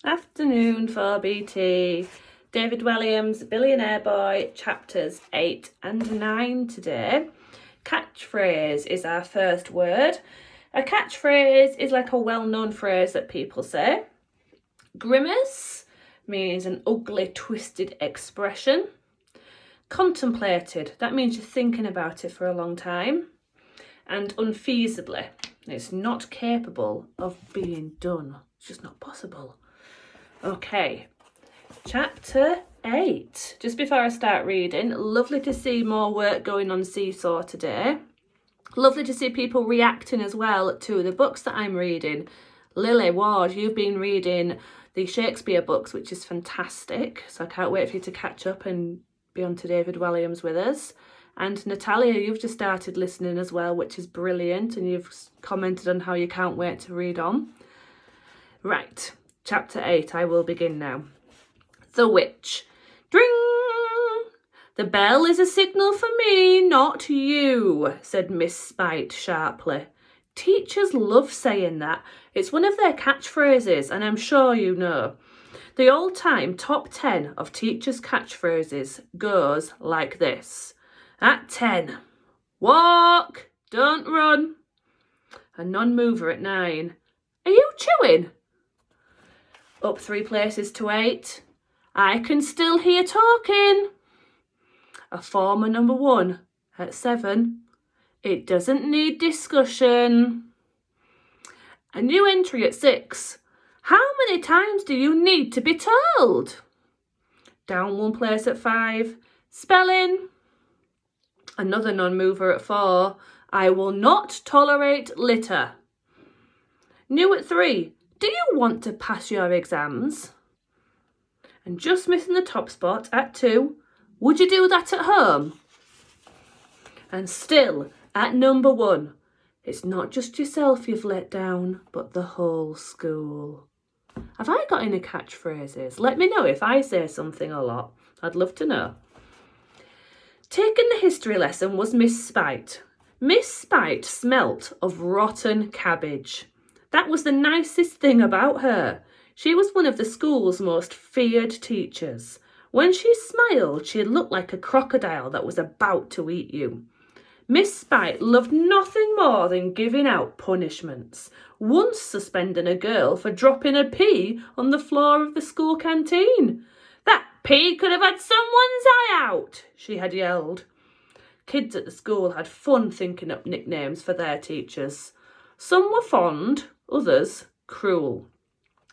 Afternoon for BT. David Williams, Billionaire Boy, chapters 8 and 9 today. Catchphrase is our first word. A catchphrase is like a well-known phrase that people say. Grimace means an ugly, twisted expression. Contemplated, that means you're thinking about it for a long time. And unfeasibly, it's not capable of being done. It's just not possible. Okay, chapter 8. Just before I start reading, lovely to see more work going on Seesaw today. Lovely to see people reacting as well to the books that I'm reading. Lily Ward, you've been reading the Shakespeare books, which is fantastic. So I can't wait for you to catch up and be on to David Williams with us. And Natalia, you've just started listening as well, which is brilliant. And you've commented on how you can't wait to read on. Right. Chapter 8, I will begin now. The Witch. Dring! The bell is a signal for me, not you, said Miss Spite sharply. Teachers love saying that. It's one of their catchphrases, and I'm sure you know. The all-time top 10 of teachers' catchphrases goes like this. At 10, walk, don't run. A non-mover at 9. Are you chewing? Up 3 places to 8. I can still hear talking. A former number 1 at 7. It doesn't need discussion. A new entry at 6. How many times do you need to be told? Down 1 place at 5. Spelling. Another non-mover at 4. I will not tolerate litter. New at 3. Do you want to pass your exams? And just missing the top spot at 2. Would you do that at home? And still at number 1. It's not just yourself you've let down, but the whole school. Have I got any catchphrases? Let me know if I say something a lot. I'd love to know. Taking the history lesson was Miss Spite. Miss Spite smelt of rotten cabbage. That was the nicest thing about her. She was one of the school's most feared teachers. When she smiled, she looked like a crocodile that was about to eat you. Miss Spite loved nothing more than giving out punishments, once suspending a girl for dropping a pea on the floor of the school canteen. That pea could have had someone's eye out, she had yelled. Kids at the school had fun thinking up nicknames for their teachers. Some were fond, others cruel.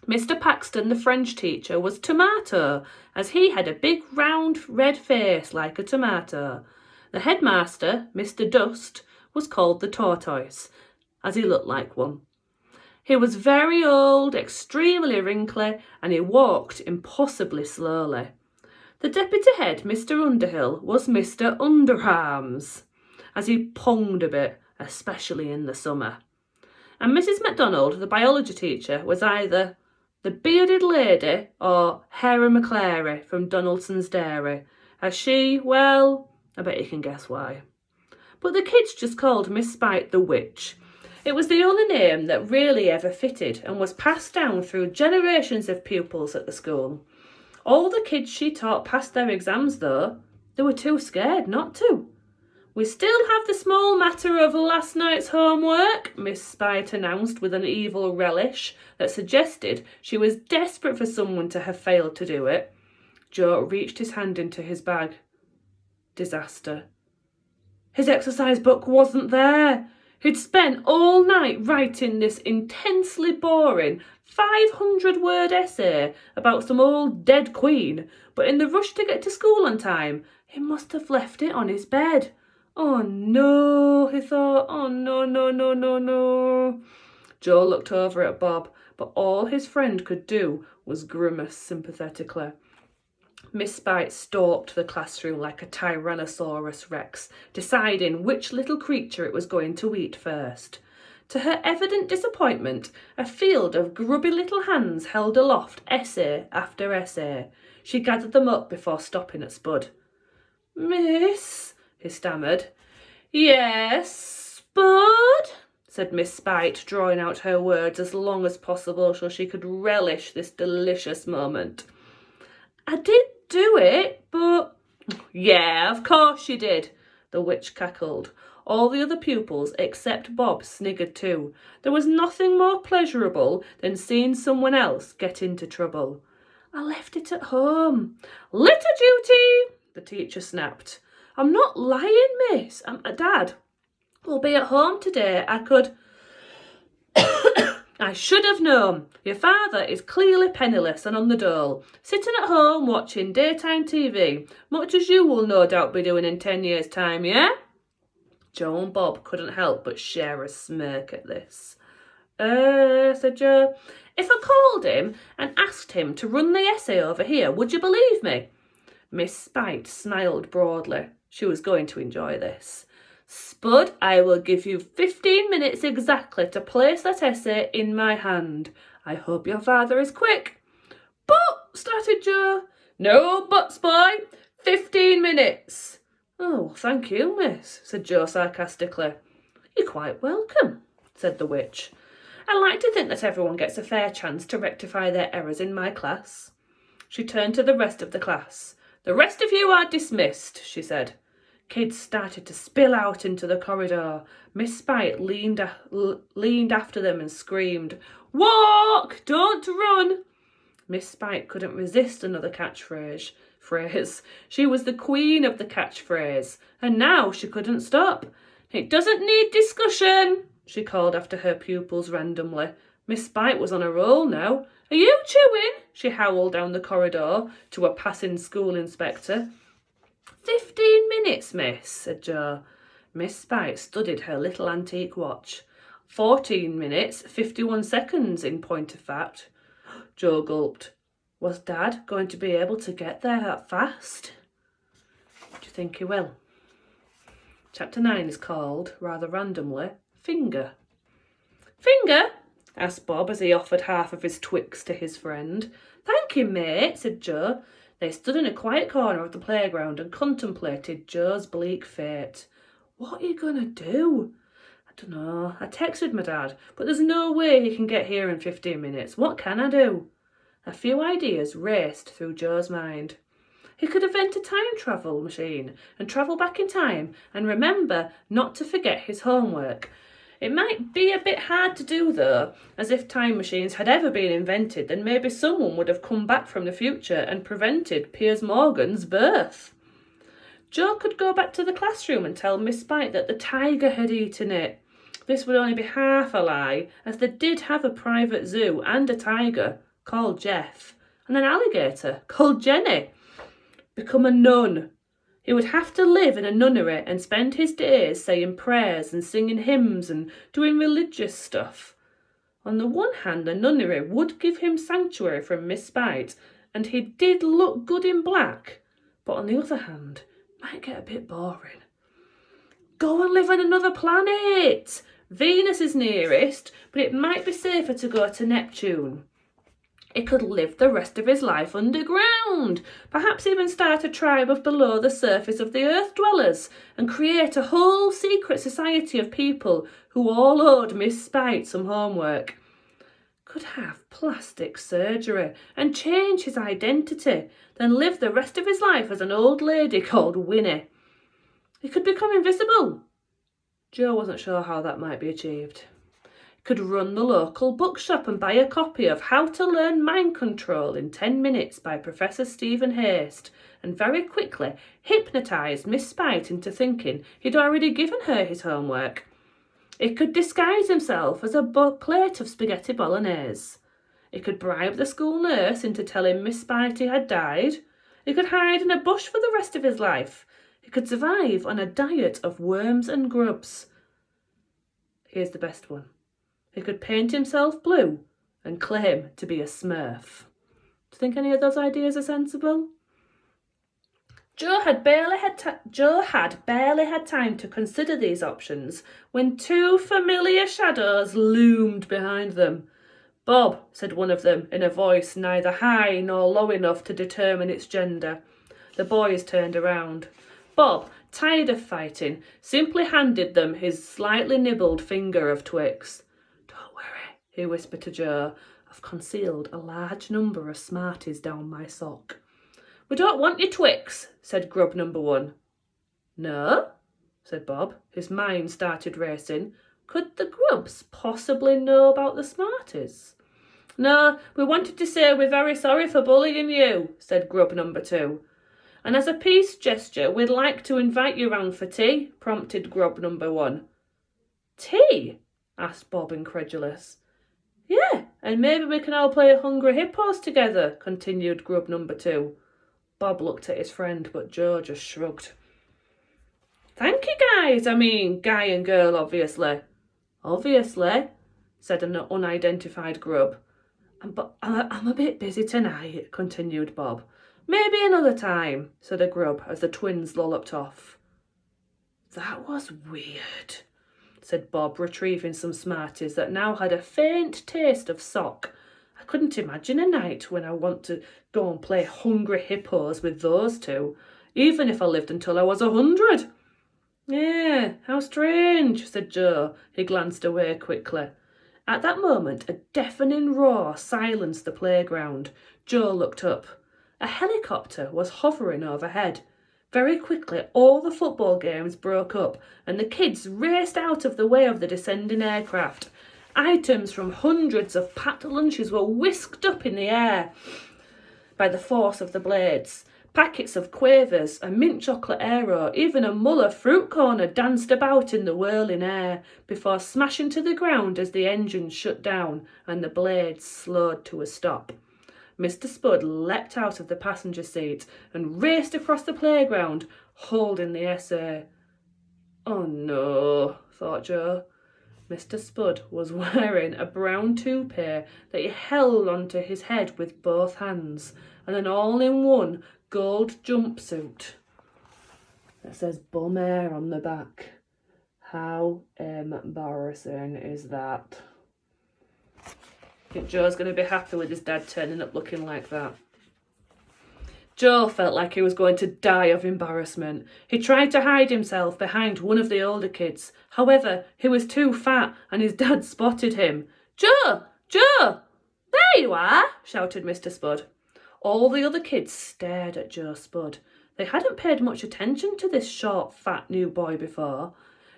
Mr. Paxton, the French teacher, was Tomato, as he had a big round red face like a tomato. The headmaster, Mr. Dust, was called the Tortoise, as he looked like one. He was very old, extremely wrinkly, and he walked impossibly slowly. The deputy head, Mr. Underhill, was Mr. Underarms, as he ponged a bit, especially in the summer. And Mrs. MacDonald, the biology teacher, was either the bearded lady or Hera McClary from Donaldson's Dairy, as she, well, I bet you can guess why. But the kids just called Miss Spite the Witch. It was the only name that really ever fitted and was passed down through generations of pupils at the school. All the kids she taught passed their exams though. They were too scared not to. We still have the small matter of last night's homework, Miss Spite announced with an evil relish that suggested she was desperate for someone to have failed to do it. Joe reached his hand into his bag. Disaster. His exercise book wasn't there. He'd spent all night writing this intensely boring 500-word essay about some old dead queen, but in the rush to get to school on time, he must have left it on his bed. Oh no, he thought. Oh no, no, no, no, no. Joe looked over at Bob, but all his friend could do was grimace sympathetically. Miss Spite stalked the classroom like a Tyrannosaurus Rex, deciding which little creature it was going to eat first. To her evident disappointment, a field of grubby little hands held aloft essay after essay. She gathered them up before stopping at Spud. Miss, he stammered. Yes, Spud? said Miss Spite, drawing out her words as long as possible so she could relish this delicious moment. I did do it, but... Yeah, of course you did, the witch cackled. All the other pupils, except Bob, sniggered too. There was nothing more pleasurable than seeing someone else get into trouble. I left it at home. Litter duty, the teacher snapped. I'm not lying, miss. Dad will be at home today. I could... I should have known. Your father is clearly penniless and on the dole, sitting at home watching daytime TV, much as you will no doubt be doing in 10 years' time, yeah? Joe and Bob couldn't help but share a smirk at this. Said Joe. If I called him and asked him to run the essay over here, would you believe me? Miss Spite smiled broadly. She was going to enjoy this. Spud, I will give you 15 minutes exactly to place that essay in my hand. I hope your father is quick. But, started Joe. No buts, boy. 15 minutes. Oh, thank you, miss, said Joe sarcastically. You're quite welcome, said the witch. I like to think that everyone gets a fair chance to rectify their errors in my class. She turned to the rest of the class. The rest of you are dismissed, she said. Kids started to spill out into the corridor. Miss Spite leaned after them and screamed, Walk! Don't run! Miss Spite couldn't resist another catchphrase. She was the queen of the catchphrase, and now she couldn't stop. It doesn't need discussion, she called after her pupils randomly. Miss Spite was on a roll now. Are you chewing? She howled down the corridor to a passing school inspector. 15 minutes, miss, said Joe. Miss Spite studied her little antique watch. 14 minutes, 51 seconds, in point of fact. Joe gulped. Was Dad going to be able to get there that fast? Do you think he will? Chapter 9 is called, rather randomly, Finger. Finger? Asked Bob as he offered half of his Twix to his friend. Thank you, mate, said Joe. They stood in a quiet corner of the playground and contemplated Joe's bleak fate. What are you going to do? I don't know. I texted my dad, but there's no way he can get here in 15 minutes. What can I do? A few ideas raced through Joe's mind. He could invent a time travel machine and travel back in time and remember not to forget his homework. It might be a bit hard to do, though, as if time machines had ever been invented, then maybe someone would have come back from the future and prevented Piers Morgan's birth. Joe could go back to the classroom and tell Miss Spite that the tiger had eaten it. This would only be half a lie, as they did have a private zoo and a tiger, called Jeff, and an alligator, called Jenny. Become a nun. He would have to live in a nunnery and spend his days saying prayers and singing hymns and doing religious stuff. On the one hand, the nunnery would give him sanctuary from Miss Spite, and he did look good in black, but on the other hand, might get a bit boring. Go and live on another planet! Venus is nearest, but it might be safer to go to Neptune. He could live the rest of his life underground, perhaps even start a tribe of below the surface of the earth dwellers and create a whole secret society of people who all owed Miss Spite some homework. Could have plastic surgery and change his identity, then live the rest of his life as an old lady called Winnie. He could become invisible. Joe wasn't sure how that might be achieved. Could run the local bookshop and buy a copy of How to Learn Mind Control in 10 Minutes by Professor Stephen Haste, and very quickly hypnotise Miss Spite into thinking he'd already given her his homework. He could disguise himself as a plate of spaghetti bolognese. He could bribe the school nurse into telling Miss Spite he had died. He could hide in a bush for the rest of his life. He could survive on a diet of worms and grubs. Here's the best one. He could paint himself blue and claim to be a smurf. Do you think any of those ideas are sensible? Joe had barely had time to consider these options when two familiar shadows loomed behind them. Bob, said one of them in a voice neither high nor low enough to determine its gender. The boys turned around. Bob, tired of fighting, simply handed them his slightly nibbled finger of Twix. "Don't worry," he whispered to Joe. "I've concealed a large number of Smarties down my sock." "We don't want your Twix," said grub number 1. "No?" said Bob. His mind started racing. Could the grubs possibly know about the Smarties? "No, we wanted to say we're very sorry for bullying you," said grub number 2. "And as a peace gesture, we'd like to invite you round for tea," prompted grub number 1. "Tea?" asked Bob, incredulous. "Yeah, and maybe we can all play Hungry Hippos together," continued grub number 2. Bob looked at his friend, but Joe just shrugged. "Thank you, guys. I mean, guy and girl, obviously." "Obviously," said an unidentified grub. "But I'm a bit busy tonight," continued Bob. "Maybe another time," said a grub as the twins lolloped off. "That was weird," said Bob, retrieving some Smarties that now had a faint taste of sock. "I couldn't imagine a night when I want to go and play Hungry Hippos with those two, even if I lived until I was 100. "Yeah, how strange," said Joe. He glanced away quickly. At that moment, a deafening roar silenced the playground. Joe looked up. A helicopter was hovering overhead. Very quickly, all the football games broke up, and the kids raced out of the way of the descending aircraft. Items from hundreds of packed lunches were whisked up in the air by the force of the blades. Packets of Quavers, a mint chocolate Aero, even a Muller fruit corner danced about in the whirling air before smashing to the ground as the engines shut down and the blades slowed to a stop. Mr. Spud leapt out of the passenger seat and raced across the playground, holding the essay. "Oh no," thought Joe. Mr. Spud was wearing a brown toupee that he held onto his head with both hands, and an all-in-one gold jumpsuit that says bum air on the back. How embarrassing is that? I think Joe's going to be happy with his dad turning up looking like that. Joe felt like he was going to die of embarrassment. He tried to hide himself behind one of the older kids. However, he was too fat and his dad spotted him. "Joe! Joe! There you are!" shouted Mr. Spud. All the other kids stared at Joe Spud. They hadn't paid much attention to this short, fat new boy before.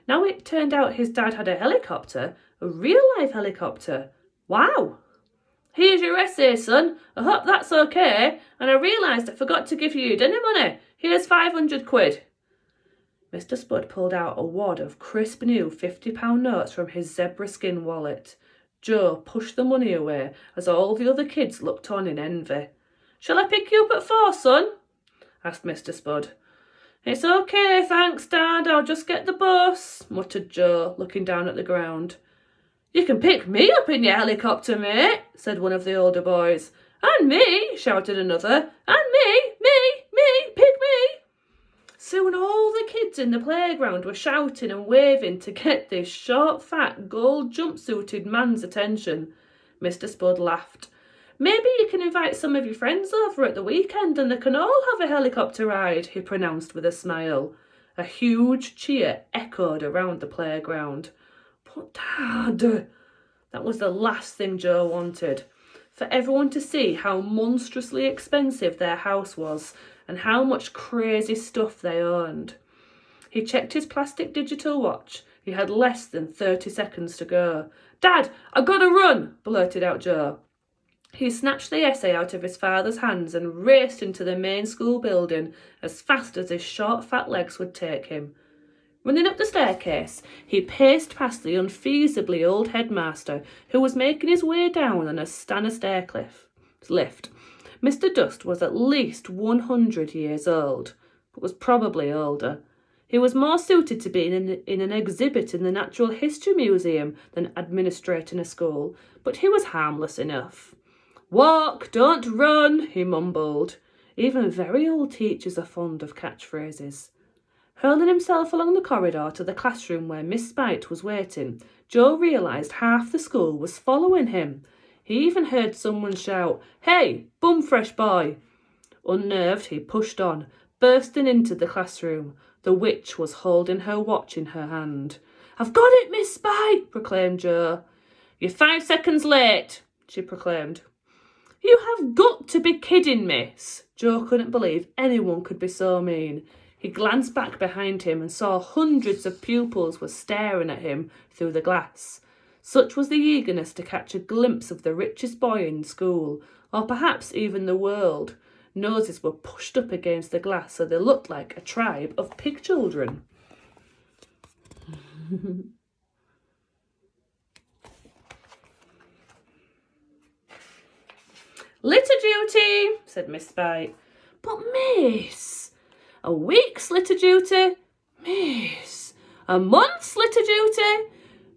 Now it turned out his dad had a helicopter, a real-life helicopter. Wow! "Here's your essay, son. I hope that's okay. And I realised I forgot to give you your dinner money. Here's 500 quid. Mr. Spud pulled out a wad of crisp new £50 notes from his zebra skin wallet. Joe pushed the money away as all the other kids looked on in envy. "Shall I pick you up at 4, son?" asked Mr. Spud. "It's okay, thanks, Dad. I'll just get the bus," muttered Joe, looking down at the ground. "You can pick me up in your helicopter, mate," said one of the older boys. "And me," shouted another. "And me, pick me." Soon all the kids in the playground were shouting and waving to get this short, fat, gold jumpsuited man's attention. Mr. Spud laughed. "Maybe you can invite some of your friends over at the weekend and they can all have a helicopter ride," he pronounced with a smile. A huge cheer echoed around the playground. "But Dad," that was the last thing Joe wanted. For everyone to see how monstrously expensive their house was and how much crazy stuff they owned. He checked his plastic digital watch. He had less than 30 seconds to go. "Dad, I've got to run," blurted out Joe. He snatched the essay out of his father's hands and raced into the main school building as fast as his short, fat legs would take him. Running up the staircase, he paced past the unfeasibly old headmaster, who was making his way down on a stair lift. Mr. Dust was at least 100 years old, but was probably older. He was more suited to being in an exhibit in the Natural History Museum than administrating a school, but he was harmless enough. "Walk, don't run," he mumbled. Even very old teachers are fond of catchphrases. Hurling himself along the corridor to the classroom where Miss Spite was waiting, Joe realised half the school was following him. He even heard someone shout, "Hey, bum fresh boy!" Unnerved, he pushed on, bursting into the classroom. The witch was holding her watch in her hand. "I've got it, Miss Spite," proclaimed Jo. "You're 5 seconds late," she proclaimed. "You have got to be kidding, miss." Jo couldn't believe anyone could be so mean. He glanced back behind him and saw hundreds of pupils were staring at him through the glass. Such was the eagerness to catch a glimpse of the richest boy in school, or perhaps even the world. Noses were pushed up against the glass so they looked like a tribe of pig children. "Litter duty," said Miss Spite. "But miss..." "A week's litter duty." "Miss..." "A month's litter duty."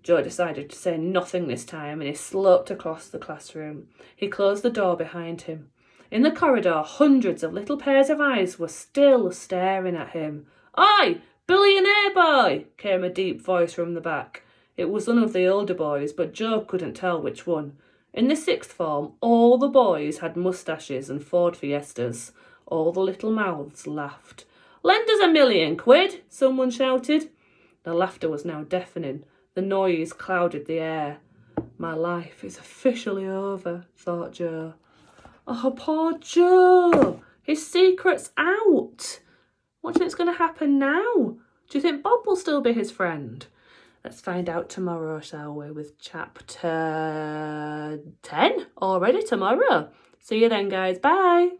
Jo decided to say nothing this time and he sloped across the classroom. He closed the door behind him. In the corridor, hundreds of little pairs of eyes were still staring at him. "Oi, Billionaire Boy!" came a deep voice from the back. It was one of the older boys, but Jo couldn't tell which one. In the 6th form, all the boys had moustaches and Ford Fiestas. All the little mouths laughed. "Lend us £1,000,000, someone shouted. The laughter was now deafening. The noise clouded the air. "My life is officially over," thought Jo. Oh, poor Jo. His secret's out. What do you think's going to happen now? Do you think Bob will still be his friend? Let's find out tomorrow, shall we, with chapter 10 already tomorrow. See you then, guys. Bye.